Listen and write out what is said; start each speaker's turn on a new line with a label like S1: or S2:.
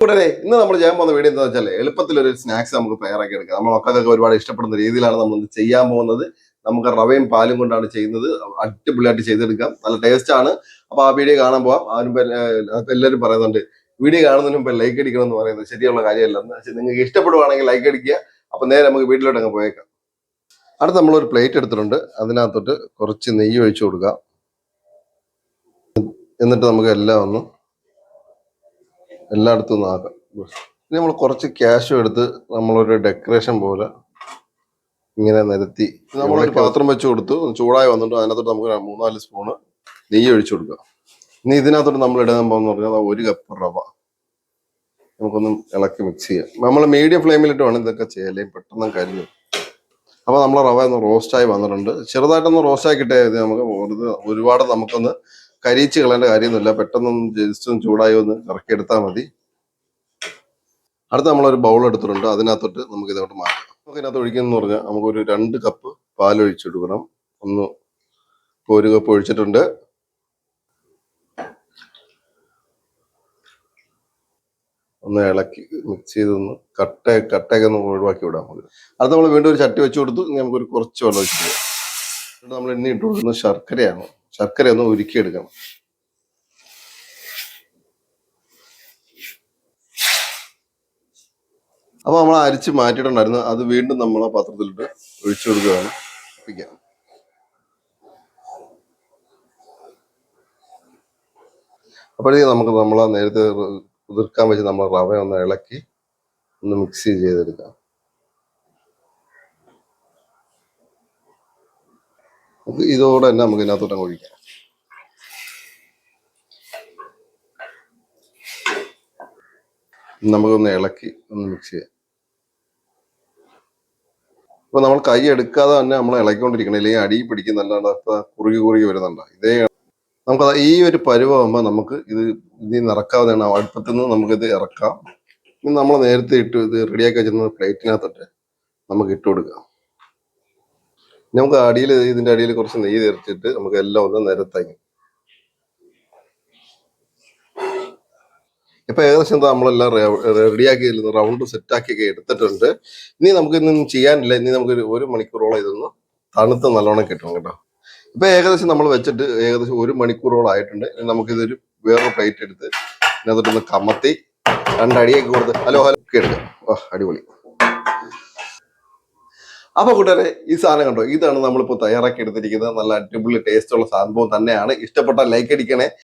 S1: കൂടെ ഇന്ന് നമ്മൾ ചെയ്യാൻ പോകുന്ന വീഡിയോ എന്താ വെച്ചാൽ എളുപ്പത്തിൽ ഒരു സ്നാക്സ് നമുക്ക് തയ്യാറാക്കി എടുക്കാം. നമ്മൾ മക്കൾക്കൊക്കെ ഒരുപാട് ഇഷ്ടപ്പെടുന്ന രീതിയിലാണ് നമ്മൾ ചെയ്യാൻ പോകുന്നത്. നമുക്ക് റവയും പാലും കൊണ്ടാണ് ചെയ്യുന്നത്. അടിപൊളിയായിട്ട് ചെയ്തെടുക്കാം, നല്ല ടേസ്റ്റ് ആണ്. അപ്പൊ ആ വീഡിയോ കാണാൻ പോവാം. എല്ലാവരും പറയുന്നുണ്ട് വീഡിയോ കാണുന്നതിന് മുമ്പ് ലൈക്ക് അടിക്കണം എന്ന് പറയുന്നത് ശരിയുള്ള കാര്യമല്ല. നിങ്ങൾക്ക് ഇഷ്ടപ്പെടുവാണെങ്കിൽ ലൈക്ക് അടിക്കുക. അപ്പൊ നേരെ നമുക്ക് വീട്ടിലോട്ട് അങ്ങ് പോയേക്കാം. അടുത്ത് നമ്മളൊരു പ്ലേറ്റ് എടുത്തിട്ടുണ്ട്. അതിനകത്തോട്ട് കുറച്ച് നെയ്യ് ഒഴിച്ചു കൊടുക്കാം. എന്നിട്ട് നമുക്ക് എല്ലായിടത്തും ഒന്ന് ആക്കാം. ഇനി നമ്മൾ കുറച്ച് ക്യാഷും എടുത്ത് നമ്മളൊരു ഡെക്കറേഷൻ പോലെ ഇങ്ങനെ നിരത്തി നമ്മളൊരു പാത്രം വെച്ച് കൊടുത്തു. ചൂടായി വന്നിട്ട് അതിനകത്തോട്ട് നമുക്ക് 3-4 സ്പൂണ് നെയ്യ് ഒഴിച്ചു കൊടുക്കാം. ഇനി ഇതിനകത്തോട്ട് നമ്മൾ ഇടാൻ പോകുന്ന പറഞ്ഞാൽ 1 കപ്പ് റവ നമുക്കൊന്ന് ഇളക്കി മിക്സ് ചെയ്യാം. നമ്മൾ മീഡിയം ഫ്ലെയിമിലിട്ട് വേണം ഇതൊക്കെ ചെയ്യാം, അല്ലെങ്കിൽ പെട്ടെന്ന് കരിഞ്ഞു. അപ്പൊ നമ്മളെ റവ ഒന്ന് റോസ്റ്റായി വന്നിട്ടുണ്ട്. ചെറുതായിട്ടൊന്ന് റോസ്റ്റായി കിട്ടിയാൽ നമുക്ക് ഒരുപാട് നമുക്കൊന്ന് കരിയിച്ച് കളയേണ്ട കാര്യമൊന്നുമില്ല. പെട്ടെന്നൊന്ന് ജസ്റ്റ് ഒന്ന് ചൂടായി ഒന്ന് ഇറക്കിയെടുത്താൽ മതി. അടുത്ത നമ്മളൊരു ബൗൾ എടുത്തിട്ടുണ്ട്. അതിനകത്തോട്ട് നമുക്ക് ഇതോട്ട് മാറ്റാം. നമുക്ക് ഇതിനകത്ത് ഒഴിക്കുന്നതെന്ന് പറഞ്ഞാൽ നമുക്കൊരു 2 കപ്പ് പാൽ ഒഴിച്ചെടുക്കണം. 1 കപ്പ് ഒഴിച്ചിട്ടുണ്ട്. ഒന്ന് ഇളക്കി മിക്സ് ചെയ്തൊന്ന് കട്ടയൊക്കെ ഒന്ന് ഒഴിവാക്കി വിടാം. നമുക്ക് അടുത്ത നമ്മൾ വീണ്ടും ഒരു ചട്ടി വെച്ച് കൊടുത്തു. ഇനി നമുക്കൊരു കുറച്ച് വെള്ളം ഒഴിച്ചു കൊടുക്കാം. നമ്മൾ ഇനി ഇട്ട് കൊടുക്കുന്നത് ശർക്കരയാണ്. ശർക്കര ഒന്ന് ഉരുക്കിയെടുക്കണം. അപ്പൊ നമ്മൾ അരിച്ച് മാറ്റിയിട്ടുണ്ടായിരുന്നു. അത് വീണ്ടും നമ്മൾ ആ പാത്രത്തിലിട്ട് ഒഴിച്ചു കൊടുക്കുകയാണ്. അപ്പോഴത്തേക്ക് നമുക്ക് നമ്മളെ നേരത്തെ കുതിർക്കാൻ വെച്ച് നമ്മൾ റവ ഒന്ന് ഇളക്കി ഒന്ന് മിക്സ് ചെയ്തെടുക്കാം. ഇതോടെ തന്നെ നമുക്ക് ഇതിനകത്തോട്ട് ഒഴിക്കാം. നമുക്കൊന്ന് ഇളക്കി ഒന്ന് മിക്സ് ചെയ്യാം. അപ്പൊ നമ്മൾ കൈ എടുക്കാതെ തന്നെ നമ്മൾ ഇളക്കിക്കൊണ്ടിരിക്കണം, ഇല്ലെങ്കിൽ അടി പിടിക്കുന്നല്ലാണ്ട് കുറുകി വരുന്നുണ്ട്. നമുക്ക് ഈ ഒരു പരുവാകുമ്പോൾ നമുക്ക് ഇതിൽ ഇറക്കാവുന്നതാണ്. അടുപ്പത്തിൽ നിന്ന് നമുക്കിത് ഇറക്കാം. ഇനി നമ്മൾ നേരത്തെ ഇത് റെഡിയാക്കി വെച്ചിരുന്ന പ്ലേറ്റിനകത്തോട്ട് നമുക്ക് ഇട്ട് കൊടുക്കാം. നമുക്ക് ഇതിന്റെ അടിയിൽ കുറച്ച് നെയ്യ് തീർച്ചിട്ട് നമുക്ക് എല്ലാം ഒന്ന് നിരത്തായി. ഇപ്പൊ ഏകദേശം നമ്മളെല്ലാം റെഡിയാക്കി റൗണ്ട് സെറ്റാക്കിയൊക്കെ എടുത്തിട്ടുണ്ട്. ഇനി നമുക്ക് ഇതൊന്നും ചെയ്യാനില്ല. ഇനി നമുക്ക് 1 മണിക്കൂറോളം ഇതൊന്ന് തണുത്ത് നല്ലോണം കിട്ടണം കേട്ടോ. ഇപ്പൊ ഏകദേശം നമ്മൾ വെച്ചിട്ട് ഏകദേശം 1 മണിക്കൂറോളം ആയിട്ടുണ്ട്. നമുക്കിതൊരു വേറൊരു പ്ലേറ്റ് എടുത്ത് ഇതിനകത്തൊന്ന് കമത്തി 2 അടിയൊക്കെ കൊടുത്ത് ഹലോ ഒക്കെ എടുക്കാം. അടിപൊളി. അപ്പൊ കൂട്ടുകാരെ, ഈ സാധനം കണ്ടോ, ഇതാണ് നമ്മളിപ്പോൾ തയ്യാറാക്കി എടുത്തിരിക്കുന്നത്. നല്ല അടിപൊളി ടേസ്റ്റ് ഉള്ള സംഭവം തന്നെയാണ്. ഇഷ്ടപ്പെട്ടാൽ ലൈക്ക് അടിക്കണേ.